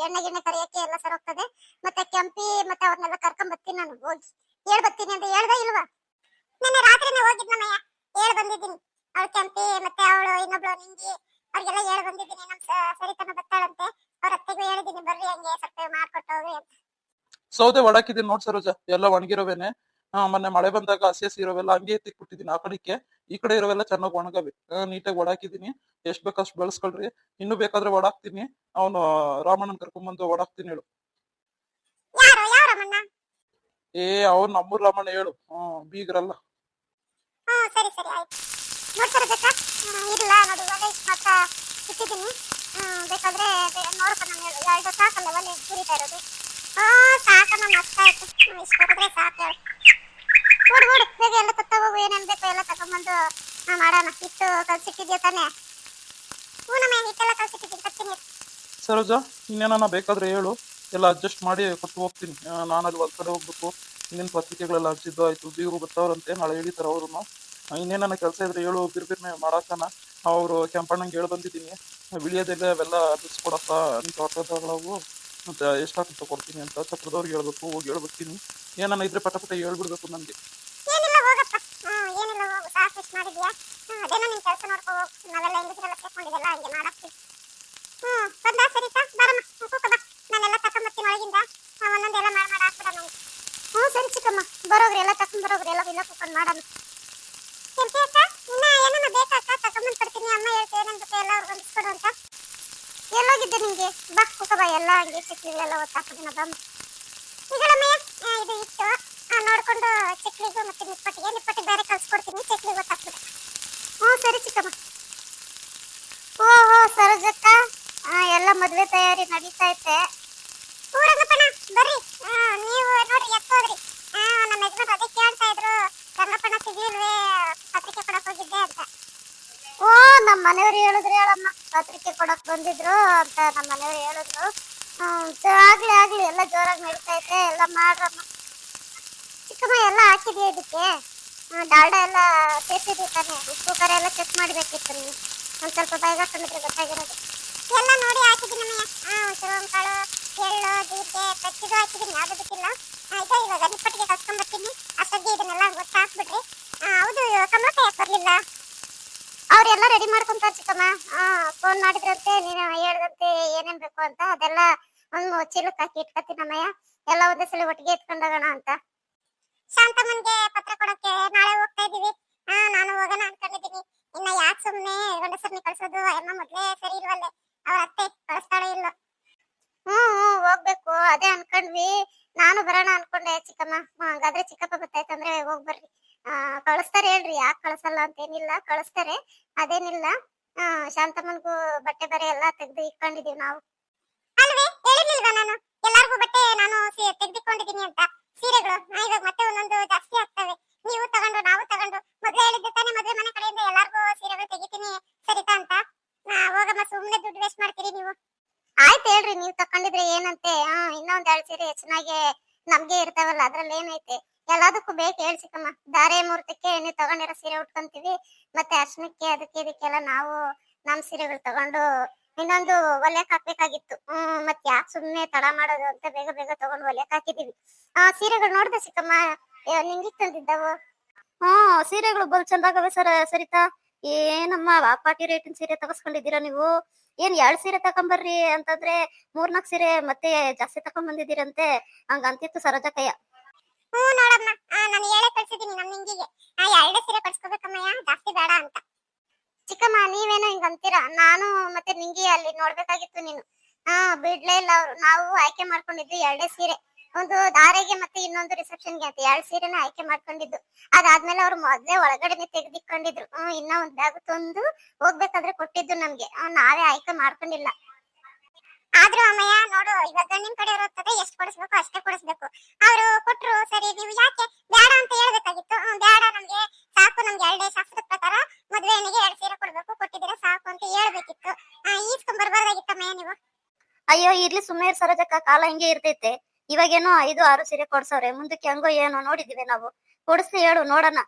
ಎಣ್ಣೆ ಗಿಣ್ಣೆ ಕರಿಯಕ್ಕೆ ಎಲ್ಲ ಸರ್ ಹೋಗ್ತದೆ. ಮತ್ತೆ ಕೆಂಪಿ ಮತ್ತೆ ಅವ್ರನ್ನೆಲ್ಲ ಕರ್ಕೊಂಡ್ ಬರ್ತೀನಿ ನಾನು ಹೋಗಿ. ಹೇಳ್ ಬರ್ತೀನಿ ಅಂತ ಹೇಳ್ದ ಇಲ್ವಾ? ನಿನ್ನೆ ರಾತ್ರಿನೇ ಹೋಗಿದ್ನಮ್ಮಯ್ಯ, ಹೇಳ್ ಬಂದಿದ್ದೀನಿ. ಅವಳು ಕೆಂಪಿ ಮತ್ತೆ ಅವಳು ಇನ್ನೊಬ್ಳು ನಿಂಗಿ ಅವ್ರಿಗೆಲ್ಲ ಹೇಳ್ ಬಂದಿದ್ದೀನಿ. ನಮ್ ಸರಿತನ ಬರ್ತಾಳಂತೆ, ಅವ್ರ ಅತ್ತೆಗೂ ಹೇಳಿದ್ದೀನಿ ಬರ್ರಿ ಹಂಗೆ ಸ್ವಲ್ಪ ಮಾಡ್ಕೊಟ್ಟು ಹೋಗಿ ಅಂತ. ಸೌದೆ ಒಡಾಕಿದೀನಿ ನೋಡ್ ಸರೋಜ, ಎಲ್ಲ ಒಣಗಿರೋವೇನೆ. ಮೊನ್ನೆ ಮಳೆ ಬಂದಾಗ ಹಸಿ ಹಸಿ ಇರೋವೆಲ್ಲ ಹಂಗೆ ಎತ್ತಿಕ್ಬಿಟ್ಟಿದೀನಿ ಆ ಕಡೆಗೆ. ಈ ಕಡೆ ಇರೋವೆಲ್ಲ ಚೆನ್ನಾಗಿ ಒಣಗವೆ. ನೀಟಾಗಿ ಒಡಾಕಿದೀನಿ. ಎಷ್ಟ್ ಬೇಕಷ್ಟು ಬೆಳೆಸ್ಕೊಳ್ರಿ. ಇನ್ನು ಬೇಕಾದ್ರೆ ಒಡಾಕ್ತೀನಿ. ಅವನು ರಾಮಣ್ಣನ್ ಕರ್ಕೊಂಡ್ಬಂದು ಒಡಾಕ್ತೀನಿ ಹೇಳು. ಯಾರು ಯಾವ ರಮಣ್ಣ? ಅವ್ನು ನಮ್ಮೂರ್ ರಾಮಣ್ಣ ಹೇಳು. ಬೀಗ್ರಲ್ಲ. ಸರಿ ಸರಿ ಆಯ್ತು. ನೋಡ್ತಾರಬೇಕಾ? ಇಲ್ಲ ನೋಡಿ ಒಲೆ ಮಾತ್ರ ಇಟ್ಟಿದ್ದೀನಿ. ಬೇಕಾದ್ರೆ ನೋಡ್ಕೊಂಡು ನಾನು ಹೇಳು. 2 ಸಾಕಲ್ಲ ಒಲೆ ಹುರಿತಾ ಇರೋದು. ಸಾಕಮ್ಮ, ಮಸ್ತ್ ಆಯ್ತು. ಇಷ್ಟು ಬರೋದ್ರೆ ಸಾಕು ಹೇಳು. ಓಡು ಓಡು ಬೇಗ ಎಲ್ಲ ತತ್ತ ಹೋಗು. ಏನೇನ್ ಬೇಕೋ ಎಲ್ಲ ತಗೊಂಡ್ಬಂದು ಮಾಡೋಣ. ಹಿಟ್ಟು ಕಲ್ಸಿಟ್ಟಿದ್ಯಾ ತಾನೆ? ನಮ್ಮ ಹಿಟ್ಟೆಲ್ಲ ಕಲ್ಸಿಟ್ಟಿದ್ದೀನಿ, ತತ್ತೀನಿ. ಸರೋಜ, ಇನ್ನೇನ ಬೇಕಾದ್ರೆ ಹೇಳು, ಎಲ್ಲ ಅಡ್ಜಸ್ಟ್ ಮಾಡಿ ಕೊಟ್ಟು ಹೋಗ್ತೀನಿ. ನಾನು ಅಲ್ಲಿ ಹೊರಗಡೆ ಹೋಗ್ಬೇಕು. ಇನ್ನೇನು ಪತ್ರಿಕೆಗಳೆಲ್ಲ ಹಂಚಿದ್ದು ಆಯ್ತು. ಬೀಗರು ಬರ್ತಾವ್ರಂತೆ, ನಾಳೆ ಹೇಳಿತಾರ ಅವ್ರು. ಇನ್ನೇನ ಕೆಲಸ ಇದ್ರೆ ಹೇಳು, ಬಿರ್ಬಿರ್ನೆ ಮಾಡಾಕನ. ಅವರು ಕೆಂಪಣ್ಣಂಗೆ ಹೇಳಿ ಬಂದಿದ್ದೀನಿ. ವಿಳಿಯೋದೆಲ್ಲ ಅವೆಲ್ಲ ಬಿಡಿಸ್ಕೊಡಪ್ಪ ಅಂತ ಹೊಟ್ಟದವು. ಮತ್ತೆ ಎಷ್ಟಾಗುತ್ತೆ ಕೊಡ್ತೀನಿ ಅಂತ ಚಕ್ರದವ್ರಿಗೆ ಹೇಳ್ಬೇಕು. ಹೋಗಿ ಹೇಳ್ಬಿಡ್ತೀನಿ. ಏನನ್ನ ಇದ್ರೆ ಪಟ ಪಟ ಹೇಳ್ಬಿಡ್ಬೇಕು ನನಗೆ. ಏನಿಲ್ಲ ಹೋಗಪ್ಪ, ಏನಿಲ್ಲ ಹೋಗು. ಸಾಕು ಇಷ್ಟು ಮಾಡಿದ್ಯಾ? ಅದೇನೋ ನಿನ್ ಕೆಲಸ ನೋಡ್ಕೋ ಹೋಗು. ನಾವೆಲ್ಲ ಹೆಂಗಸರೆಲ್ಲ ಸೇರ್ಕೊಂಡಿದ್ದೆಲ್ಲ ಹಂಗೆ ಮಾಡಾಕ್ತೀವಿ. ಬಂದ ಸರಿತಾ? ಬರಮ್ಮ, ಕೂಕ ಬಾ. ನಾನೆಲ್ಲ ತಕೊಂಬರ್ತೀನಿ ಒಳಗಿಂದ. ಒಂದೊಂದೆಲ್ಲ ಮಾಡಿ ಹಾಕ್ಬಿಡ ನಂಗೆ. ಸರಿ ಚಿಕ್ಕಮ್ಮ, ಬರೋಗ್ರಿ ಎಲ್ಲ ತಕೊಂಡ್ ಬರೋಗ್ರಿ. ಎಲ್ಲ ಇಲ್ಲ ಕೂತ್ಕೊಂಡು ಮಾಡೋಣ. ಕೆಂಪಿ ಅಕ್ಕ, ಇನ್ನ ಏನನ್ನ ಬೇಕಾಕ್ಕ? ತಕೊಂಬಂದು ಕೊಡ್ತೀನಿ. ಅಮ್ಮ ಹೇಳ್ತೇವೆ ಏನೇನು ಬೇಕು ಎಲ್ಲ ಅವ್ರಿಗೆ ಹೊಂದಿಸ್ಕೊಡು ಅಂತ. ಎಲ್ಲೋಗಿದ್ದೆ ನಿಂಗೆ? ಬಾ ಕೂಕ ಬಾ. ಎಲ್ಲ ಹಂಗೆ ಚಿಕ್ಕಲಿಗೆಲ್ಲ ಒತ್ತಾಕ್ಬಿಡಿನ ಬಮ್ಮ. ಈಗಳಮ್ಮಯ್ಯ ಇದು ಇಟ್ಟು ನೋಡ್ಕೊಂಡು ಚಕ್ಲಿಗೂ ಮತ್ತೆ ನಿಪ್ಪಟ್ಟಿಗೆ ಬೇರೆ ಕಲ್ಸ್ಕೊಡ್ತೀನಿ. ಚಕ್ಲಿಗೆ ಒತ್ತಾಕ್ಬಿಡ. ಸರಿ ಚಿಕ್ಕಮ್ಮ. ಓಹೋ ಸರೋಜಕ್ಕ, ಎಲ್ಲ ಮದ್ವೆ ತಯಾರಿ ನಡೀತಾ ಐತೆ. ರಂಗಪ್ಪಣ್ಣ ಬರ್ರಿ. ನೀವು ನೋಡ್ರಿ ಎತ್ತೋದ್ರಿ. ನಮ್ಮ ಯಜಮಾನ್ ಅದೇ ಕೇಳ್ತಾ ಇದ್ರು, ರಂಗಪ್ಪಣ್ಣ ಸಿಗ್ಲಿಲ್ವೇ, ಪತ್ರಿಕೆ ಕೊಡಕ್ ಹೋಗಿದ್ದೆ ಅಂತ. ನಮ್ಮ ಮನೆಯವ್ರು ಹೇಳಿದ್ರು ಹೇಳಮ್ಮ, ಪತ್ರಿಕೆ ಕೊಡಕ್ ಬಂದಿದ್ರು ಅಂತ ನಮ್ಮ ಮನೆಯವ್ರು ಹೇಳಿದ್ರು. ಆಗ್ಲಿ ಆಗ್ಲಿ, ಎಲ್ಲ ಜೋರಾಗಿ ನಡೀತಾ ಐತೆ. ಎಲ್ಲ ಮಾಡ್ರಮ್ಮ. ಚಿಕ್ಕಮ್ಮ ಎಲ್ಲ ಹಾಕಿದ್ಯಾ ಇದಕ್ಕೆ? ಡಾಲ್ಡಾ ಎಲ್ಲ ಸೇರಿಸಿದ್ವಿ ತಾನೆ? ಉಪ್ಪು ಖಾರ ಎಲ್ಲ ಚೆಕ್ ಮಾಡ್ಬೇಕಿತ್ತು ನೀವು. ಒಂದ್ ಸ್ವಲ್ಪ ಬೇಗ ಹಾಕೊಂಡಿದ್ರೆ ಗೊತ್ತಾಗಿರೋದು. ಎಲ್ಲ ನೋಡಿ ಹಾಕಿದ್ದೀನಿ ನಮ್ಮಯ್ಯ. ಒಂಚೂರು ಕಾಳು, ಎಳ್ಳು, ಜೀರಿಗೆ, ಪಚ್ಚಿದು ಹಾಕಿದ್ದೀನಿ. ಯಾವ್ದು ಬೇಕಿಲ್ಲ. ಇವಾಗ ನಿಪ್ಪಟ್ಟಿಗೆ ಕಲ್ಸ್ಕೊಂಡ್ಬರ್ತೀನಿ. ಅಷ್ಟೊತ್ತಿಗೆ ಇದನ್ನೆಲ್ಲ ಗೊತ್ತಾಕ್ಬಿಡ್ರಿ. ಹೌದು, ಕಮಲಕ್ಕ ಯಾಕೆ ಬರ್ಲಿಲ್ಲ? ಅವ್ರೆಲ್ಲ ರೆಡಿ ಮಾಡ್ಕೊಂತಾರೆ ಚಿಕ್ಕಮ್ಮ. ಫೋನ್ ಮಾಡಿದ್ರಂತೆ, ನೀನು ಹೇಳ್ದಂತೆ ಏನೇನ್ ಬೇಕು ಅಂತ. ಅದೆಲ್ಲ ಒಂದು ಚೀಲಕ್ಕೆ ಹಾಕಿ ಇಟ್ಕತ್ತೀನಿ ನಮ್ಮಯ್ಯ. ಎಲ್ಲ ಒಂದೇ ಸಲ ಒಟ್ಟಿಗೆ ಎತ್ಕೊಂಡೋಗೋಣ ಅಂತ. ಶಾಂತಮ್ಮನ್ಗೆ ಪತ್ರ ಕೊಡಕ್ಕೆ ನಾಳೆ ಹೋಗ್ತಾ ಇದೀವಿ. ನಾನು ಹೋಗೋಣ ಅನ್ಕೊಂಡಿದ್ದೀನಿ. ಇನ್ನ ಯಾಕೆ ಸುಮ್ನೆ ಗಂಡಸರ್ನಿ ಕಳ್ಸೋದು? ಅಮ್ಮ ಮೊದ್ಲೇ ಸರಿ ಇಲ್ವಲ್ಲೇ, ಅವ್ರ ಅತ್ತೆ ಕಳಿಸ್ತಾಳೋ ಇಲ್ಲೋ. ಹೋಗ್ಬೇಕು ಅದೇ ಅನ್ಕೊಂಡ್ವಿ. ನಾನು ಬರೋಣ ಅನ್ಕೊಂಡೆ ಚಿಕ್ಕಮ್ಮ. ಹಾಗಾದ್ರೆ ಚಿಕ್ಕಪ್ಪ ಗೊತ್ತಾಯ್ತಂದ್ರೆ ಹೋಗ್ ಬರ್ರಿ. ಕಳಿಸ್ತಾರೆ ಹೇಳ್ರಿ, ಯಾಕೆ ಕಳ್ಸಲ್ಲ ಅಂತ ಏನಿಲ್ಲ, ಕಳಿಸ್ತಾರೆ. ಅದೇನಿಲ್ಲ. ಶಾಂತಮ್ಮನ್ಗೂ ಬಟ್ಟೆ ಬರೆ ಎಲ್ಲ ತೆಗ್ದು ಇಟ್ಕೊಂಡಿದೀವಿ ನಾವು. ಅಲ್ವೇ ಹೇಳಿರ್ಲಿಲ್ವಾ ನಾನು ಎಲ್ಲಾರ್ಗೂ ಬಟ್ಟೆ ನಾನು ತೆಗ್ದಿಕೊಂಡಿದೀನಿ ಅಂತ? ಸೀರೆಗಳು ಇವಾಗ ಮತ್ತೆ ಒಂದೊಂದು ಜಾಸ್ತಿ ಆಗ್ತವೆ. ನೀವು ತಗೊಂಡು ನಾವು ತಗೊಂಡು ಮೊದ್ಲೇ ಹೇಳಿದ್ದೆ ತಾನೇ ಮದ್ವೆ ಮನೆ ಕಡೆಯಿಂದ ಎಲ್ಲಾರ್ಗೂ ಸೀರೆಗಳು ತೆಗಿತೀನಿ ಸರಿತಾ ಅಂತ. ಹೋಗಮ್ಮ, ಸುಮ್ನೆ ದುಡ್ಡು ವೇಸ್ಟ್ ಮಾಡ್ತೀರಿ ನೀವು. ಆಯ್ತು ಹೇಳ್ರಿ, ನೀವು ತಕೊಂಡಿದ್ರೆ ಏನಂತೆ. ಇನ್ನೊಂದ್ 2 ಸೀರೆ ಚೆನ್ನಾಗಿ ನಮ್ಗೆ ಇರ್ತಾವಲ್ಲ, ಅದ್ರಲ್ಲಿ ಏನೈತೆ? ಎಲ್ಲದಕ್ಕೂ ಬೇಕು ಹೇಳಿ ಚಿಕ್ಕಮ್ಮ. ಧಾರೆ ಮುಹೂರ್ತಕ್ಕೆ ನೀವು ತಗೊಂಡಿರೋ ಸೀರೆ ಉಟ್ಕೊಂತೀವಿ. ಮತ್ತೆ ಅರ್ಶನಕ್ಕೆ ಅದಕ್ಕೆ ಇದಕ್ಕೆಲ್ಲ ನಾವು ನಮ್ ಸೀರೆಗಳು ತಗೊಂಡು ಇನ್ನೊಂದು ಒಲೆಕ್ ಹಾಕ್ಬೇಕಾಗಿತ್ತು. ಮತ್ ಯಾಕೆ ಸುಮ್ನೆ ತಡ ಮಾಡೋದು ಅಂತ ಬೇಗ ಬೇಗ ತಗೊಂಡು ಒಲೆಕ್ ಹಾಕಿದೀವಿ. ಸೀರೆಗಳು ನೋಡ್ದೆ ಚಿಕ್ಕಮ್ಮ, ನಿಂಗೆ ತಂದಿದ್ದವು. ಸೀರೆಗಳು ಬಲ್ ಚಂದಾಗವೆ ಸರಿತಾ. ಏನಮ್ಮ ಪಾರ್ಟಿ ರೇಟಿನ ಸೀರೆ ತಗಸ್ಕೊಂಡಿದ್ದೀರಾ ನೀವು? ಏನ್ 2 ಸೀರೆ ತಕೊಂಬರ್ರಿ ಅಂತಂದ್ರೆ 3-4 ಸೀರೆ ಮತ್ತೆ ಜಾಸ್ತಿ ತಕೊಂಡ್ ಬಂದಿದ್ದೀರಂತೆ ಹಂಗಂತಿತ್ತು ಸರೋಜಕ್ಕಯ್ಯ. ನೋಡಮ್ಮ, ನಾನು ಹೇಳೇ ಕಳ್ಸಿದೀನಿ ನಮ್ ನಿಂಗಿಗೆ 2 ಸೀರೆ ಕಳ್ಸ್ಕೊಬೇಕಮ್ಮಯ್ಯ, ಜಾಸ್ತಿ ಬೇಡ ಅಂತ. ಚಿಕ್ಕಮ್ಮ ನೀವೇನೋ ಹಿಂಗ ಅಂತೀರಾ? ನಾನು ಮತ್ತೆ ನಿಂಗಿ ಅಲ್ಲಿ ನೋಡ್ಬೇಕಾಗಿತ್ತು ನೀನು. ಬಿಡ್ಲೇ ಇಲ್ಲ ಅವ್ರು. ನಾವು ಆಯ್ಕೆ ಮಾಡ್ಕೊಂಡಿದ್ದು 2 ಸೀರೆ. ಒಂದು ಧಾರೆಗೆ ಮತ್ತೆ ಇನ್ನೊಂದು ರಿಸೆಪ್ಷನ್ಗೆ ಅಂತ 2 ಸೀರೆನ ಆಯ್ಕೆ ಮಾಡ್ಕೊಂಡಿದ್ದು. ಅದಾದ್ಮೇಲೆ ಅವ್ರು ಮೊದ್ಲೇ ಒಳಗಡೆನೆ ತೆಗ್ದಿಕೊಂಡಿದ್ರು. ಇನ್ನ ಒಂದ್ ಬ್ಯಾಗ್ ತಂದು ಹೋಗ್ಬೇಕಾದ್ರೆ ಕೊಟ್ಟಿದ್ದು ನಮ್ಗೆ. ನಾವೇ ಆಯ್ಕೆ ಮಾಡ್ಕೊಂಡಿಲ್ಲ. ಆದ್ರೂ ಅಮ್ಮಯ್ಯ ನೋಡು, ಇವಾಗ ನಿಮ್ ಕಡೆ ಇರೋತ್ತದೆ ಎಷ್ಟು ಕೊಡಿಸ್ಬೇಕು ಅಷ್ಟೇ ಕೊಡಿಸ್ಬೇಕು. ಅವ್ರು ಕೊಟ್ರು ಸರಿ, ನೀವು ಯಾಕೆ ಬೇಡ ಅಂತ ಹೇಳ್ಬೇಕಾಗಿತ್ತು. ಬೇಡ ನಮ್ಗೆ ಸಾಕು, ನಮ್ಗೆ 2 ಶಾಸ್ತ್ರದ ಪ್ರಕಾರ ಮದ್ವೆ ಹೆಣ್ಣಿಗೆ 2 ಸೀರೆ ಕೊಡ್ಬೇಕು, ಕೊಟ್ಟಿದ್ದೀರಾ ಸಾಕು ಅಂತ ಹೇಳ್ಬೇಕಿತ್ತು. ಈಸ್ಕೊಂಡ್ ಬರ್ಬಾರ್ದಾಗಿತ್ತಮ್ಮಯ್ಯ ನೀವು. ಅಯ್ಯೋ ಇರ್ಲಿ ಸುಮ್ಮನೆ ಸರೋಜಕ್ಕ, ಕಾಲ ಹಿಂಗೆ ಇರ್ತೈತೆ. ಇವಾಗೇನೋ 5-6 ಸೀರೆ ಕೊಡ್ಸವ್ರೆ, ಮುಂದಕ್ಕೆ ಹಂಗೋ ಏನೋ ನೋಡಿದಿವಿ ನಾವು. ಕೊಡಿಸಿ ಹೇಳು ನೋಡೋಣ.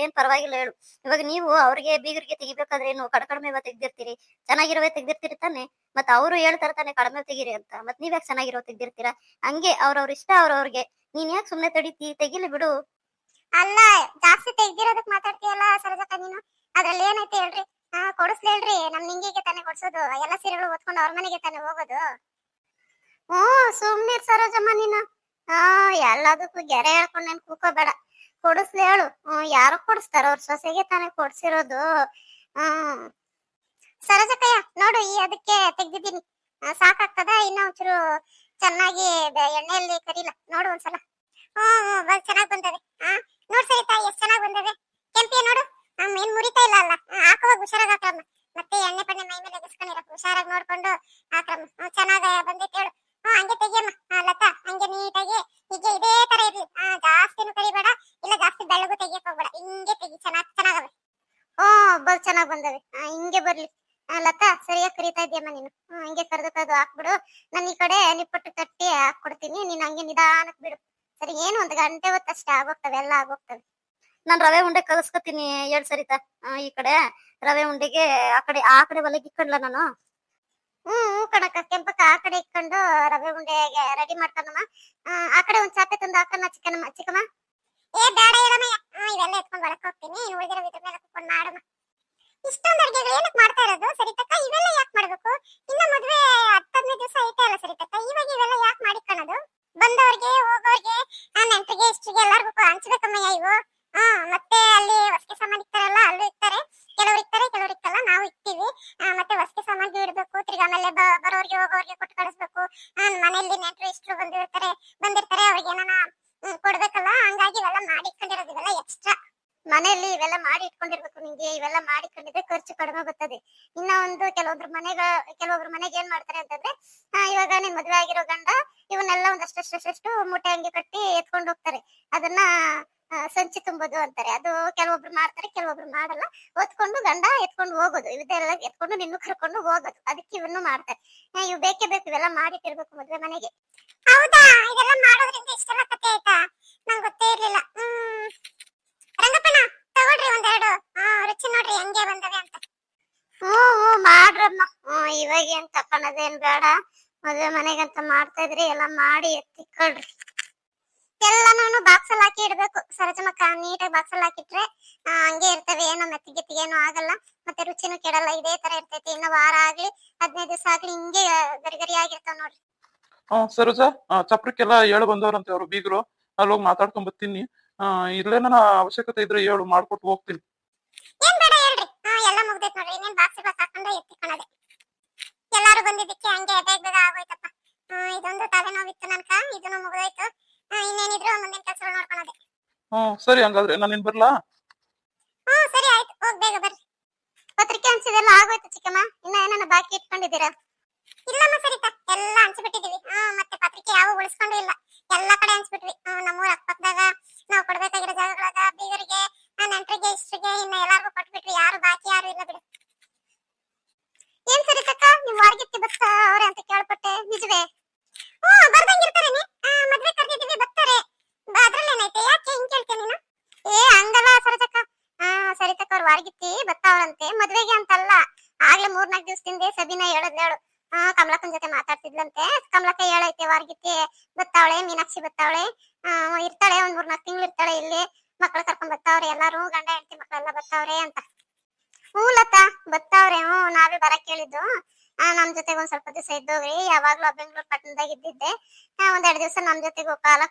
ಏನ್ ಪರವಾಗಿಲ್ಲ ಹೇಳು. ಇವಾಗ ನೀವು ಅವ್ರಿಗೆ ಬೀಗರಿಗೆ ತೆಗಿಬೇಕಾದ್ರೆ ಏನು ಕಡಿಮೆ ತೆಗ್ದಿರ್ತೀರಿ, ಚೆನ್ನಾಗಿರೋವೇ ತೆಗ್ದಿರ್ತೀರಿ ತಾನೆ. ಮತ್ ಅವ್ರು ಹೇಳ್ತಾರೆ ತಾನೆ ಕಡಿಮೆ ತೆಗೀರಿ ಅಂತ. ಮತ್ ನೀವ್ ಯಾಕೆ ಚೆನ್ನಾಗಿರೋ ತೆಗ್ದಿರ್ತೀರಾ? ಹಂಗೆ ಅವ್ರವ್ರ ಇಷ್ಟ ಅವ್ರವ್ರಿಗೆ. ನೀನ್ ಯಾಕೆ ಸುಮ್ನೆ ತಡೀತಿ? ತೆಗಿಲಿ ಬಿಡು. ಅಲ್ಲ, ಜಾಸ್ತಿ ತೆಗ್ದಿರೋದಕ್ ಮಾತಾಡ್ತೀಯಲ್ಲ ಸರೋಜಕ್ಕ ನೀನು. ಅದ್ರಲ್ಲಿ ಏನೈತೆ ಹೇಳ್ರಿ? ಕೊಡಿಸ್ಲಿ ಹೇಳ್ರಿ. ನಮ್ ನಿಂಗಿಗೆ ತಾನೇ ಕೊಡ್ಸೋದು, ಎಲ್ಲ ಸೀರೆಗಳು ಹೊತ್ಕೊಂಡು ಅವ್ರ ಮನೆಗೆ ತಾನೇ ಹೋಗೋದು. ಸುಮ್ನಿರ್ ಸರೋಜಮ್ಮ ನೀನು. ಎಲ್ಲದಕ್ಕೂ ಗೆರೆ ಹೇಳ್ಕೊಂಡ್ ನನ್ ಕೂಕೋಬೇಡ. ಕೊಡಿಸ್ಲಿ ಹೇಳು. ಯಾರು ಕೊಡಿಸ್ತಾರ? ಅವ್ರ ಸೊಸೆಗೆ ತಾನೇ ಕೊಡ್ಸಿರೋದು. ಹ್ಮ್ ಸರೋಜಕ್ಕಯ್ಯ ನೋಡು, ಈ ಅದಕ್ಕೆ ತೆಗ್ದಿದ್ದೀನಿ. ಸಾಕಾಗ್ತದ? ಇನ್ನ ಒಂಚೂರು ಚೆನ್ನಾಗಿ ಎಣ್ಣೆಯಲ್ಲಿ ಕರಿಲ್ಲ ನೋಡು ಒಂದ್ಸಲ. ಬಸ್ ಚೆನ್ನಾಗ್ ಬಂದವೆ. ನೋಡ್ ಸರಿತಾ ಎಷ್ಟ್ ಚೆನ್ನಾಗ್ ಬಂದವೆ. ಕೆಂಪಿಯ ನೋಡು, ಏನ್ ಮುರಿತಾ ಇಲ್ಲ ಅಲ್ಲ. ಹಾಕುವಾಗ ಹುಷಾರಾಗಿ ಹಾಕ್ರಮ್ಮ. ಮತ್ತೆ ಎಣ್ಣೆ ಪಣ್ಣೆ ಮೈ ಮೇಲೆ ಎಗಸ್ಕೊಂಡಿರ, ಹುಷಾರಾಗಿ ನೋಡ್ಕೊಂಡು ಹಾಕ್ರಮ್ಮ. ಚೆನ್ನಾಗ ಬಂದೈತೆ ಹೇಳು. ಹಂಗೆ ತೆಗಿಯಮ್ಮ. ಲತಾ, ಹಂಗೆ ನೀಟಾಗಿ ಹೀಗೆ ಇದೇ ತರ ಇರ್ಲಿ. ಜಾಸ್ತಿನೂ ಕರಿಬೇಡ, ಇಲ್ಲ ಜಾಸ್ತಿ ಬೆಳ್ಳಗೂ ತೆಗಿಯಕ್ ಹೋಗ್ಬೇಡ. ಹಿಂಗೆ ತೆಗಿ, ಚೆನ್ನಾಗವೆ. ಬಸ್ ಚೆನ್ನಾಗ್ ಬಂದವೆ. ಹಿಂಗೆ ಬರ್ಲಿ. ಲತಾ, ಸರಿಯಾಗಿ ಕರಿತಾ ಇದೆಯಮ್ಮ ನೀನು. ಹಂಗೆ ಕರೆದು ಹಾಕ್ಬಿಡು. ನಾನು ಈ ಕಡೆ ನಿಪ್ಪಟ್ಟು ಕಟ್ಟಿ ಹಾಕ್ಕೊಡ್ತೀನಿ. ನೀನ್ ಹಂಗೆ ನಿಧಾನಕ್ ಬಿಡು. ಸರಿ, ಏನು 1 ಗಂಟೆ ಹೊತ್ತಷ್ಟೇ ಆಗೋಗ್ತವೆ, ಎಲ್ಲ ಆಗೋಗ್ತವೆ. ನಾನ್ ರವೆ ಉಂಡೆ ಕಲಿಸ್ಕೊತೀನಿ. ಹೇಳ್ ಸರಿತಾ. ಈ ಕಡೆ ರವೆ ಉಂಡೆಗೆ ಆ ಕಡೆ ಒಲೆಗೆ ಇಕ್ಕಂಡ್ಲ ನಾನು. ಕಣಕ್ಕ, ಕೆಂಪಕ್ಕ ಆ ಕಡೆ ಇಟ್ಕೊಂಡು ರವೆ ಉಂಡೆಗೆ ರೆಡಿ ಮಾಡ್ತಾನಮ್ಮ. ಆ ಕಡೆ ಒಂದ್ ಚಾಪೆ ತಂದು ಹಾಕನ್ನ ಚಿಕ್ಕಮ್ಮ. ಬೇಡ ಹೇಳಮ್ಮ. ಇವೆಲ್ಲ ಎತ್ಕೊಂಡ್ ಒಳಕ್ ಹೋಗ್ತೀನಿ. ಉಳಿದಿರೋ ಇದ್ರ ಮೇಲೆ ಕುತ್ಕೊಂಡು ಮಾಡಮ್ಮ. ಇಷ್ಟೊಂದು ಅಡ್ಗೆಗಳು ಏನಕ್ಕೆ ಮಾಡ್ತಾ ಇರೋದು ಸರಿತಕ್ಕ? ಇವೆಲ್ಲ ಯಾಕೆ ಮಾಡ್ಬೇಕು? ಇನ್ನ ಮದ್ವೆ 10-15 ದಿವಸ ಐತೆ ಅಲ್ಲ ಸರಿತಕ್ಕ. ಇವಾಗ ಇವೆಲ್ಲ ಯಾಕೆ ಮಾಡಿಕೊಳ್ಳೋದು? ಬಂದವ್ರಿಗೆ ಹೋಗೋರ್ಗೆ ನೆಂಟರಿಗೆ ಇಷ್ಟಿಗೆ ಎಲ್ಲಾರ್ಗು ಹಂಚ್ಬೇಕಮ್ಮಯ್ಯ ಇವು. ಮತ್ತೆ ಅಲ್ಲಿ ಹೊಸಕೆ ಸಾಮಾನು ಇಕ್ತಾರಲ್ಲ, ಅಲ್ಲೂ ಇಕ್ತಾರೆ. ಕೆಲವ್ರು ಇಕ್ತಾರೆ, ಕೆಲವ್ರು ಇಕ್ಕಲ್ಲ. ನಾವು ಇಕ್ತೀವಿ. ಮತ್ತೆ ಹೊಸಕೆ ಸಾಮಾನು ಇಡ್ಬೇಕು. ತಿರ್ಗಿ ಆಮೇಲೆ ಬರೋರ್ಗೆ ಹೋಗೋರ್ಗೆ ಕೊಟ್ಟು ಕಳಿಸ್ಬೇಕು. ಮನೆಯಲ್ಲಿ ನೆಂಟರು ಇಷ್ಟರು ಬಂದಿರ್ತಾರೆ, ಅವ್ರಿಗೆ ಏನಾನ ಕೊಡ್ಬೇಕಲ್ಲ. ಹಂಗಾಗಿ ಇವೆಲ್ಲ ಮಾಡಿ ಇಟ್ಕೊಂಡಿರೋದು. ಇವೆಲ್ಲ ಎಕ್ಸ್ಟ್ರಾ. ಮನೆಯಲ್ಲಿ ಇವೆಲ್ಲ ಮಾಡಿ ಇಟ್ಕೊಂಡಿರ್ಬೇಕು. ನಿಂಗೆ ಇವೆಲ್ಲ ಮಾಡಿಕೊಂಡಿದ್ರೆ ಖರ್ಚು ಕಡಿಮೆ ಬರ್ತದೆ. ಇನ್ನ ಒಂದು ಕೆಲವೊಬ್ರು ಮನೆಗೆ ಏನ್ ಮಾಡ್ತಾರೆ ಅಂತಂದ್ರೆ, ಇವಾಗ ನಿನ್ ಮದ್ವೆ ಆಗಿರೋ ಗಂಡ ಇವನ್ನೆಲ್ಲ ಒಂದಷ್ಟು ಮೂಟೆ ಹಂಗೆ ಕಟ್ಟಿ ಎತ್ಕೊಂಡು ಹೋಗ್ತಾರೆ. ಅದನ್ನ ಸಂಚಿ ತುಂಬೋದು ಅಂತಾರೆ. ಅದು ಕೆಲವೊಬ್ರು ಮಾಡ್ತಾರೆ, ಕೆಲವೊಬ್ರು ಮಾಡಲ್ಲ. ಗಂಡ ಎತ್ಕೊಂಡು ಹೋಗೋದು, ಇದೆಲ್ಲ ಎತ್ಕೊಂಡು ನಿನ್ನು ಕರ್ಕೊಂಡು ಹೋಗೋದು. ಅದಕ್ಕೆ ಇವನ್ನು ಮಾಡ್ತಾರೆ. ಇವು ಬೇಕೇ ಬೇಕು. ಇವೆಲ್ಲ ಮಾಡಿಟ್ಟಿರ್ಬೇಕು ಮದ್ವೆ ಮನೆಗೆ. ಹೌದಾ? ಇದೆಲ್ಲ ಮಾಡೋದ್ರಿಂದ ಇಷ್ಟೆಲ್ಲ ಕತೆ ಆಯ್ತಾ? ನಂಗೆ ಗೊತ್ತೇ ಇರ್ಲಿಲ್ಲ. ರಂಗಪ್ಪಣ್ಣ, ತಗೊಳ್ರಿ ಒಂದೆರಡು. ರುಚಿ ನೋಡ್ರಿ ಹೆಂಗೆ ಬಂದವೆ ಅಂತ. ಮಾಡ್ರಮ್ಮ. ಇವಾಗ ಏನ್ ತಕೊಳ್ಳೋದೇನ್ ಬೇಡ. ಮದ್ವೆ ಮನೆಗಂತ ಮಾಡ್ತಾ ಇದ್ರಿ, ಎಲ್ಲ ಮಾಡಿ ಎತ್ತಿಕೊಳ್ರಿ. ಎಲ್ಲಾನು ಬಾಕ್ಸ್ ಅಲ್ಲಿ ಹಾಕಿ ಇಡ್ಬೇಕು ಸರೋಜಮ್ಮಕ್ಕ. ನೀಟಾಗಿ ಬಾಕ್ಸ್ ಅಲ್ಲಿ ಹಾಕಿಟ್ರೆ ಹಂಗೆ ಇರ್ತವೆ. ಏನೋ ಮೆತ್ತಿಗೆತ್ತಿಗೆ ಏನೋ ಆಗಲ್ಲ. ಮತ್ತೆ ರುಚಿನೂ ಕೆಡಲ್ಲ. ಇದೇ ತರ ಇರ್ತೈತಿ. ಇನ್ನು ವಾರ ಆಗ್ಲಿ 15 ದಿವಸ ಆಗ್ಲಿ ಹಿಂಗೆ ಗರಿ ಆಗಿರ್ತಾವ ನೋಡ್ರಿ. ಸರೋಜ, ಚಪ್ರಕ್ಕೆಲ್ಲ ಹೇಳು ಬಂದವ್ರಂತೆ ಅವ್ರು ಬೀಗರು. ಅಲ್ಲಿ ಹೋಗಿ ಮಾತಾಡ್ಕೊಂಡ್ ಬರ್ತೀನಿ. ಇಲ್ಲೇನ ಅವಶ್ಯಕತೆ ಇದ್ರೆ ಹೇಳು, ಮಾಡ್ಕೊಟ್ಟು ಹೋಗ್ತೀನಿ. ಏನ್ ಬೇಡ ಹೇಳ್ರಿ. ಎಲ್ಲ ಮುಗ್ದೈತ್ ನೋಡ್ರಿ. ಇನ್ನೇನ್ ಬಾಕ್ಸ್ ಹಾಕೊಂಡು ಎತ್ತಿಕೊಳ್ಳೋದೆ. ಎಲ್ಲಾರು ಬಂದಿದ್ದಕ್ಕೆ ಹಂಗೆ ಬೇಗ ಆಗೋಯ್ತಪ್ಪ. ಇದೊಂದು ತಲೆನೋವಿತ್ತು ನನ್ಕ. ಇದನ್ನು ಮುಗ್ದೋಯ್ತು. ಇನ್ನೇನಿದ್ರು ಮುಂದಿನ ಕೆಲಸಗಳು ನೋಡ್ಕೊಳ್ಳೋದೆ. ಸರಿ, ಹಂಗಾದ್ರೆ ನಾನಿನ್ ಬರ್ಲಾ? ಸರಿ ಆಯ್ತು, ಹೋಗ್ ಬೇಗ ಬರ್ರಿ. ಪತ್ರಿಕೆ ಹಂಚಿದೆಲ್ಲ ಆಗೋಯ್ತು ಚಿಕ್ಕಮ್ಮ. ಇನ್ನ ಏನಾನ ಬಾಕಿ ಇಟ್ಕೊಂಡಿದ್ದೀರಾ? ಇಲ್ಲಮ್ಮ ಸರಿತಾ, ಎಲ್ಲ ಹಂಚ್ಬಿಟ್ಟಿದೀವಿ. ಮತ್ತೆ ಪತ್ರಿಕೆ ಯಾವ ಉಳಿಸ್ಕೊಂಡು ಇಲ್ಲ. ಎಲ್ಲಾ ಕಡೆ ಹಂಚ್ಬಿಟ್ವಿ. ನಮ್ಮೂರ ಅಕ್ಕಪಕ್ಕದಾಗ ನಾವು ಕೊಡ್ಬೇಕಾಗಿರೋ ಜಾಗಗಳಾಗ ಬೀಗರಿಗೆ, ನೆಂಟರಿಗೆ, ಇಷ್ಟರಿಗೆ, ಇನ್ನ ಎಲ್ಲಾರ್ಗು ಕೊಟ್ಬಿಟ್ವಿ. ಯಾರು ಬಾಕಿ ಯಾರು ಇಲ್ಲ ಬಿಡು. ಏನ್ ಸರಿತಕ್ಕ, ನಿಮ್ ವಾರ್ಗಿತ್ತಿ ಬತ್ತ ಅವ್ರೆ ಅಂತ ಕೇಳ್ಪಟ್ಟೆ, ನಿಜವೇ? ಬರ್ದಂಗಿರ್ತಾರೇನೆ. ಮದ್ವೆ ಕರ್ದಿದೀವಿ, ಬರ್ತಾರೆ. ಅದ್ರಲ್ಲೇನೈತೆ? ಯಾಕೆ ಹಿಂಗ್ ಕೇಳ್ತೀಯ ನೀನು? ಹಂಗಲ್ಲ ಸರಿತಕ್ಕ. ಸರಿತಕ್ಕ ಅವ್ರ ವಾರ್ಗಿತ್ತಿ ಬತ್ತಾವ್ರಂತೆ ಮದ್ವೆಗೆ ಅಂತಲ್ಲ. ಆಗ್ಲೇ 3-4 ದಿವಸದಿಂದ ಸಬಿನ ಹೇಳದ್ಲೇಳು. ಕಮಲಕ್ಕನ ಜೊತೆ ಮಾತಾಡ್ತಿದ್ಲಂತೆ. ಕಮಲಕ್ಕ ಹೇಳೈತೆ ವಾರ್ಗಿತ್ತಿ ಬತ್ತಾವಳೆ, ಮೀನಾಕ್ಷಿ ಬತ್ತಾವಳೆ, ಇರ್ತಾಳೆ. 1-3-4 ತಿಂಗಳು ಇರ್ತಾಳೆ ಇಲ್ಲಿ. ಮಕ್ಳು ಕರ್ಕೊಂಡ್ ಬತ್ತಾವ್ರೆ ಎಲ್ಲಾರು, ಗಂಡ ಹೆಂಡತಿ ಮಕ್ಳೆಲ್ಲ ಬತ್ತಾವ್ರೆ ಅಂತ. ಲತಾ ಬತ್ತಾವ್ರೆ. ನಾವೇ ಬರಕ್ ಹೇಳಿದ್ದು. ನಮ್ ಜೊತೆಗೆ ಒಂದ್ ಸ್ವಲ್ಪ ದಿವಸ ಇದ್ದೋಗ್ರಿ. ಯಾವಾಗ್ಲೂ ಬೆಂಗಳೂರು ಪಟ್ಟಣದಾಗ ಇದ್ದಿದ್ದೆ. 1-2 ದಿವಸ ನಮ್ ಜೊತೆಗೆ ಕಾಲ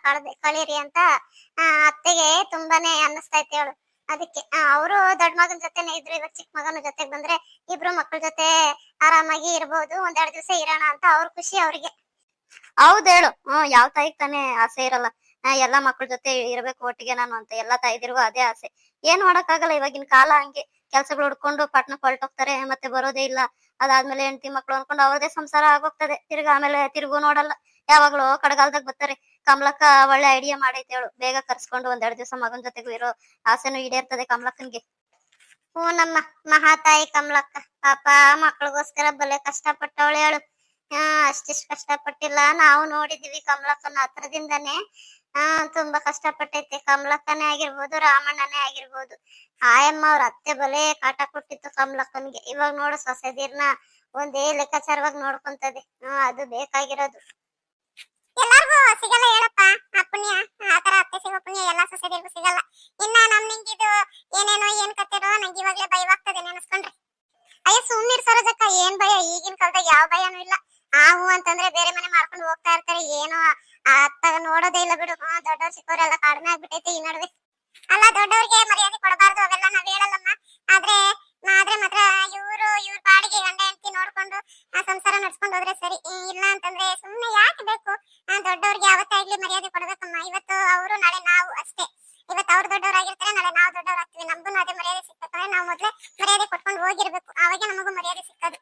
ಕಳೀರಿ ಅಂತ ಅತ್ತೆಗೆ ತುಂಬಾನೇ ಅನ್ನಿಸ್ತೈತೆ ಹೇಳು. ಅದಕ್ಕೆ ಅವರು ದೊಡ್ಡ ಮಗನ ಜೊತೆನೆ ಇದ್ರು. ಇವಾಗ ಚಿಕ್ಕ ಮಗನ ಜೊತೆಗೆ ಬಂದ್ರೆ ಇಬ್ರು ಮಕ್ಳ ಜೊತೆ ಆರಾಮಾಗಿ ಇರ್ಬೋದು. 1-2 ದಿವಸ ಇರೋಣ ಅಂತ ಅವ್ರ ಖುಷಿ ಅವ್ರಿಗೆ. ಹೌದ್ ಹೇಳು. ಯಾವ ತಾಯಿಗ್ ತಾನೇ ಆಸೆ ಇರಲ್ಲ ಎಲ್ಲಾ ಮಕ್ಳ ಜೊತೆ ಇರ್ಬೇಕು ಒಟ್ಟಿಗೆ ನಾನು ಅಂತ. ಎಲ್ಲಾ ತಾಯಿದಿರ್ಗೂ ಅದೇ ಆಸೆ. ಏನ್ ಮಾಡಕ್ಕಾಗಲ್ಲ. ಇವಾಗಿನ ಕಾಲ ಹಂಗೆ. ಕೆಲ್ಸಗಳು ಹುಡ್ಕೊಂಡು ಪಟ್ನಕ್ ಹೊರಟೋಗ್ತಾರೆ, ಮತ್ತೆ ಬರೋದೇ ಇಲ್ಲ. ಅದಾದ್ಮೇಲೆ ಹೆಂಡತಿ ಮಕ್ಳು ಅನ್ಕೊಂಡು ಅವ್ರದೇ ಸಂಸಾರ ಆಗೋಗ್ತದೆ. ಆಮೇಲೆ ತಿರ್ಗು ನೋಡಲ್ಲ. ಯಾವಾಗ್ಲೂ ಕಡಗಾಲದಾಗ ಬರ್ತಾರೆ. ಕಮಲಕ್ಕ ಒಳ್ಳೆ ಐಡಿಯಾ ಮಾಡೈತೆ ಹೇಳು. ಬೇಗ ಕರ್ಸ್ಕೊಂಡು 1-2 ದಿವಸ ಮಗನ್ ಜೊತೆಗೂ ಇರೋ ಆಸೆನೂ ಈಡೇರ್ತದೆ ಕಮಲಕ್ಕನ್ಗೆ. ನಮ್ಮ ಮಹಾತಾಯಿ ಕಮಲಕ್ಕ ಪಾಪ ಮಕ್ಳಿಗೋಸ್ಕರ ಬಲೆ ಕಷ್ಟಪಟ್ಟವಳು ಹೇಳು. ಅಷ್ಟಿಷ್ಟು ಕಷ್ಟಪಟ್ಟಿಲ್ಲ. ನಾವು ನೋಡಿದೀವಿ ಕಮಲಕ್ಕನ ಹತ್ರದಿಂದಾನೆ. ತುಂಬಾ ಕಷ್ಟಪಟ್ಟೈತೆ. ಕಮಲಕ್ಕನೇ ಆಗಿರ್ಬೋದು, ರಾಮಣ್ಣನೇ ಆಗಿರ್ಬೋದು. ಆಯಮ್ಮ ಅವ್ರ ಅತ್ತೆ ಬಲೆ ಕಾಟ ಕೊಟ್ಟಿತ್ತು ಕಮಲಕ್ಕನ್ಗೆ. ಇವಾಗ ನೋಡು ಸೊಸೆದಿರ್ನ ಒಂದೇ ಲೆಕ್ಕಾಚಾರವಾಗಿ ನೋಡ್ಕೊಂತದೆ. ಅದು ಬೇಕಾಗಿರೋದು. ಎಲ್ಲಾರ್ಗೂ ಸಿಗಲ್ಲ ಹೇಳಪ್ಪ ಆ ಪುಣ್ಯ. ಆತರ ಅತ್ತೆ ಸಿಗೋ ಪುಣ್ಯ ಎಲ್ಲಾ ಸೊಸೆದಿರ್ಗೂ ಸಿಗಲ್ಲ. ಇನ್ನ ನಮ್ ನಿಂಗಿದು ಏನೇನೋ ಏನ್ ಕತೆರೋ ನಂಗೆ ಇವಾಗ್ಲೇ ಭಯವಾಗ್ತದೆ ನೆನೆಸ್ಕೊಂಡ್ರೆ. ಅಯ್ಯ ಸುಮ್ನಿರ್ ಸರೋಜಕ್ಕ, ಏನ್ ಭಯ? ಈಗಿನ ಕಾಲದಾಗ ಯಾವ ಭಯನೂ ಇಲ್ಲ. ಹೂ ಅಂತಂದ್ರೆ ಬೇರೆ ಮನೆ ಮಾಡ್ಕೊಂಡು ಹೋಗ್ತಾ ಇರ್ತಾರೆ. ಏನೋ ಅತ್ತಾಗ ನೋಡೋದೇ ಇಲ್ಲ ಬಿಡು. ದೊಡ್ಡವ್ರು ಚಿಕ್ಕವರೆಲ್ಲ ಕಡಿಮೆ ಆಗ್ಬಿಟ್ಟೈತೆ ಈ ನಡುವೆ. ಅಲ್ಲ, ದೊಡ್ಡವ್ರಿಗೆ ಮರ್ಯಾದೆ ಕೊಡಬಾರ್ದು ಅವೆಲ್ಲ ನಾವ್ ಹೇಳಲ್ಲಮ್ಮ. ಆದ್ರೆ ಮಾತ್ರ ಇವ್ರ ಬಾಡಿಗೆ ಗಂಡ ಹೆಂಡತಿ ನೋಡ್ಕೊಂಡು ಸಂಸಾರ ನಡ್ಸ್ಕೊಂಡು ಹೋದ್ರೆ ಸರಿ. ಇಲ್ಲ ಅಂತಂದ್ರೆ ಸುಮ್ನೆ ಯಾಕೆ ಬೇಕು? ದೊಡ್ಡವ್ರಿಗೆ ಯಾವತ್ತಾಗ್ಲಿ ಮರ್ಯಾದೆ ಕೊಡ್ಬೇಕಮ್ಮ. ಇವತ್ತು ಅವರು ನಾಳೆ ನಾವು ಅಷ್ಟೇ. ಇವತ್ತು ಅವ್ರು ದೊಡ್ಡವರಾಗಿರ್ತಾರೆ, ನಾಳೆ ನಾವು ದೊಡ್ಡವರಾಗ್ತೀವಿ. ನಮ್ಗೂ ಅದೇ ಮರ್ಯಾದೆ ಸಿಕ್ಬೇಕಂದ್ರೆ ನಾವು ಮೊದ್ಲೇ ಮರ್ಯಾದೆ ಕೊಟ್ಕೊಂಡು ಹೋಗಿರ್ಬೇಕು. ಅವಾಗ ನಮಗೂ ಮರ್ಯಾದೆ ಸಿಕ್ಕದು.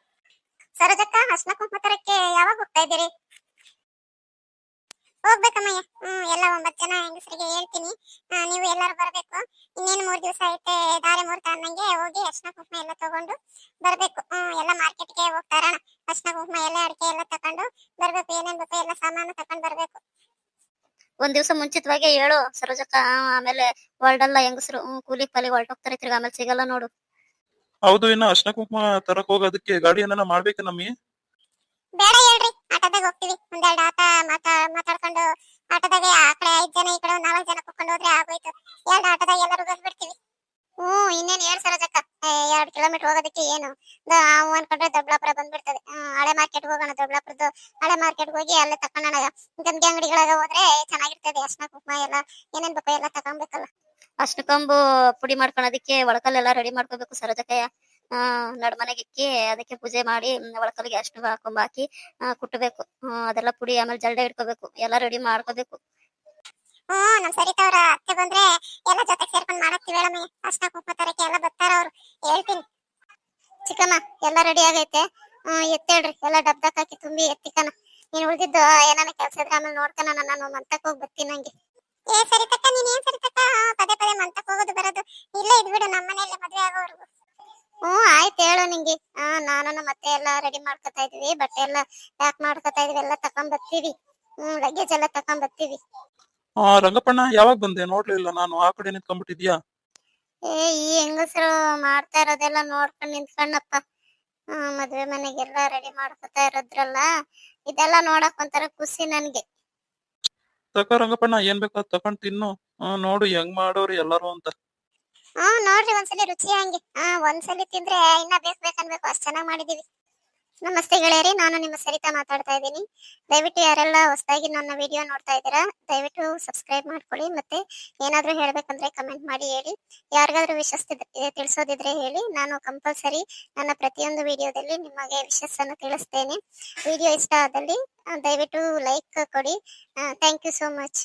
ಸರೋಜಕ್ಕ, ಅರ್ಶಿನ ಕುಂಕುಮ ತರಕ್ಕೆ ಯಾವಾಗ ಹೋಗ್ತಾ ಇದ್ದೀರಿ? ಹೋಗ್ಬೇಕಮ್ಮಯ್ಯ. ಎಲ್ಲ 9 ಜನ ಹೆಂಗಸರಿಗೆ ಹೇಳ್ತೀನಿ. ನೀವು ಎಲ್ಲರೂ ಬರ್ಬೇಕು. ಇನ್ನೇನು 3 ದಿವಸ ಐತೆ ಧಾರೆ ಮುಹೂರ್ತ ಅನ್ನಂಗೆ ಹೋಗಿ ಅರ್ಶಿನ ಕುಂಕುಮ ಎಲ್ಲ ತಗೊಂಡು ಬರ್ಬೇಕು. ಎಲ್ಲ ಮಾರ್ಕೆಟ್ಗೆ ಹೋಗ್ತಾರಣ. ಅರ್ಶಿನ ಕುಂಕುಮ ಎಲೆ ಅಡಿಕೆ ಎಲ್ಲ ತಕೊಂಡು ಬರ್ಬೇಕು. ಏನೇನ್ ಬೇಕು ಎಲ್ಲ ಸಾಮಾನು ತಕೊಂಡ್ ಬರ್ಬೇಕು. ಒಂದ್ ದಿವ್ಸ ಮುಂಚಿತವಾಗಿ ಹೇಳು ಸರೋಜಕ್ಕ. ಆಮೇಲೆ ಹೊರಡಲ್ಲ ಹೆಂಗಸರು. ಕೂಲಿ ಪಾಲಿ ಹೊರಟೋಗ್ತಾರೆ, ತಿರ್ಗ ಆಮೇಲೆ ಸಿಗಲ್ಲ ನೋಡು. ಹೌದು, ಇನ್ನ ಅರ್ಶಿನ ಕುಂಕುಮ ತರಕ್ ಹೋಗೋದಕ್ಕೆ ಗಾಡಿ ಏನಾರ ಮಾಡ್ಬೇಕ ನಮ್ಮಿ? ಬೇಡ ಹೇಳ್ರಿ, ಆಟೋದಾಗ ಹೋಗ್ತೀವಿ. ಒಂದೆರಡು ಆಟ ಮಾತಾಡ್ಕೊಂಡು ಆಟೋದಾಗೆ ಆ ಕಡೆ 5 ಜನ ಈ ಕಡೆ 4 ಜನ ಕುತ್ಕೊಂಡು ಹೋದ್ರೆ ಆಗೋಯ್ತು. 2 ಆಟೋದಾಗ ಎಲ್ಲರೂ ಬಂದ್ಬಿಡ್ತೀವಿ. ಇನ್ನೇನ್ ಹೇಳು ಸರೋಜಕ್ಕ. 2 ಕಿಲೋಮೀಟರ್ ಹೋಗೋದಕ್ಕೆ ಏನು? ಅನ್ಕೊಂಡ್ರೆ ದೊಡ್ಡಬಳ್ಳಾಪುರ ಬಂದ್ಬಿಡ್ತದೆ. ಹಳೆ ಮಾರ್ಕೆಟ್ ಹೋಗೋಣ. ದೊಡ್ಡಬಳ್ಳಾಪುರದ್ದು ಹಳೆ ಮಾರ್ಕೆಟ್ ಹೋಗಿ ಅಲ್ಲೇ ತಕೊಂಡೋಣ. ಗಂಗೆ ಅಂಗಡಿಗಳಾಗ ಹೋದ್ರೆ ಚೆನ್ನಾಗಿರ್ತದೆ. ಅರ್ಶಿನ ಕುಂಕುಮ ಎಲ್ಲ ಏನೇನ್ ಬೇಕೋ ಎಲ್ಲ ತಗೊಂಬೇಕಲ್ಲ. ಅರ್ಶಿನ ಕೊಂಬು ಪುಡಿ ಮಾಡ್ಕೊಳೋದಕ್ಕೆ ಒಳಕಲ್ಲೆಲ್ಲ ರೆಡಿ ಮಾಡ್ಕೋಬೇಕು ಸರೋಜಕ್ಕಯ್ಯ. ನಡ್ಮನೆಗೆ ಇಕ್ಕಿ ಅದಕ್ಕೆ ಪೂಜೆ ಮಾಡಿ ಒಳಕಲ್ಲಿಗೆ ಅರ್ಶಿನ ಕೊಂಬು ಹಾಕಿ ಕುಟ್ಟಬೇಕು. ಅದೆಲ್ಲ ಪುಡಿ ಆಮೇಲೆ ಜಲ್ಡೆ ಇಟ್ಕೋಬೇಕು. ಎಲ್ಲ ರೆಡಿ ಮಾಡ್ಕೋಬೇಕು. ನಮ್ ಸರಿತಾ ಅವ್ರ ಅತ್ತೆ ಬಂದ್ರೆ ಎಲ್ಲ ಜೊತೆ ಸೇರ್ಕೊಂಡ್ ಮಾಡಕ್ತಿವಿ ಹೇಳಮ್ಮಯ್ಯ. ಅರ್ಶಿನ ಕುಂಕುಮ ತರಕ್ಕೆ ಎಲ್ಲ ಬರ್ತಾರ ಅವ್ರು, ಹೇಳ್ತೀನಿ. ಚಿಕ್ಕಮ್ಮ ಎಲ್ಲ ರೆಡಿ ಆಗೈತೆ. ಎತ್ತೇಳ್ರಿ. ಎಲ್ಲ ಡಬ್ದಕ್ ಹಾಕಿ ತುಂಬಿ ಎತ್ತಿಕನ. ನೀನ್ ಉಳ್ದಿದ್ದು ಏನಾನ ಕೆಲ್ಸ ಇದ್ರೆ ಆಮೇಲೆ ನೋಡ್ಕನ. ನಾನು ಮಂತಕ್ ಹೋಗಿ ಬರ್ತೀನಿ. ನಂಗೆ ಸರಿತಕ್ಕ, ನೀನ್ ಏನ್ ಸರಿತಕ್ಕ ಪದೇ ಪದೇ ಮಂತಕ್ ಹೋಗೋದು ಬರೋದು? ಇಲ್ಲೇ ಇದ್ಬಿಡು ನಮ್ಮ ಮನೆಯಲ್ಲೇ ಮದ್ವೆ ಆಗೋವರೆಗೂ. ಆಯ್ತು ಹೇಳು ನಿಂಗೆ. ನಾನು ಮತ್ತೆ ಎಲ್ಲ ರೆಡಿ ಮಾಡ್ಕೊತಾ ಇದೀವಿ. ಬಟ್ಟೆ ಎಲ್ಲ ಪ್ಯಾಕ್ ಮಾಡ್ಕೊತಾ ಇದೀವಿ. ಎಲ್ಲ ತಕೊಂಡ್ ಬರ್ತೀವಿ. ಲಗೇಜ್ ಎಲ್ಲ ತಕೊಂಡ್ ಬರ್ತೀವಿ. ರಂಗಪ್ಪಣ್ಣ ಯಾವಾಗ ಬಂದೆ? ನೋಡ್ಲಿಲ್ಲ ನಾನು. ಆ ಕಡೆ ನಿಂತ್ಕೊಂಡ್ಬಿಟ್ಟಿದ್ಯಾ? ಈ ಹೆಂಗಸರು ಮಾಡ್ತಾ ಇರೋದೆಲ್ಲ ನೋಡ್ಕೊಂಡ್ ನಿಂತ್ಕೊಂಡಪ್ಪ. ಮದ್ವೆ ಮನೆಗೆಲ್ಲ ರೆಡಿ ಮಾಡ್ಕೊತಾ ಇರೋದ್ರಲ್ಲ, ಇದೆಲ್ಲ ನೋಡಕ್ ಒಂಥರ ಖುಷಿ ನನ್ಗೆ. ತಕ ರಂಗಪ್ಪಣ್ಣ, ಏನ್ ಬೇಕಾದ್ ತಕೊಂಡ್ ತಿನ್ನು. ನೋಡು ಹೆಂಗ್ ಮಾಡೋರು ಎಲ್ಲಾರು ಅಂತ. ನೋಡ್ರಿ ಒಂದ್ಸಲಿ ರುಚಿ ಹಂಗೆ. ಒಂದ್ಸಲಿ ತಿಂದ್ರೆ ಇನ್ನ ಬೇಕನ್ಬೇಕು, ಅಷ್ಟ್ ಚೆನ್ನಾಗ್ ಮಾಡಿದೀವಿ. ನಮಸ್ತೆ ಗೆಳೆಯರಿ, ನಾನು ನಿಮ್ಮ ಸರಿತಾ ಮಾತಾಡ್ತಾ ಇದ್ದೀನಿ. ದಯವಿಟ್ಟು ಯಾರೆಲ್ಲ ಹೊಸದಾಗಿ ನನ್ನ ವಿಡಿಯೋ ನೋಡ್ತಾ ಇದ್ದೀರಾ, ದಯವಿಟ್ಟು ಸಬ್ಸ್ಕ್ರೈಬ್ ಮಾಡ್ಕೊಳ್ಳಿ. ಮತ್ತೆ ಏನಾದ್ರೂ ಹೇಳ್ಬೇಕಂದ್ರೆ ಕಮೆಂಟ್ ಮಾಡಿ ಹೇಳಿ. ಯಾರಿಗಾದ್ರೂ ವಿಶಸ್ ತಿಳಿಸೋದಿದ್ರೆ ಹೇಳಿ. ನಾನು ಕಂಪಲ್ಸರಿ ನನ್ನ ಪ್ರತಿಯೊಂದು ವಿಡಿಯೋದಲ್ಲಿ ನಿಮಗೆ ವಿಶಸ್ ಅನ್ನು ತಿಳಿಸ್ತೇನೆ. ವಿಡಿಯೋ ಇಷ್ಟ ಆದಲ್ಲಿ ದಯವಿಟ್ಟು ಲೈಕ್ ಕೊಡಿ. Thank you so much.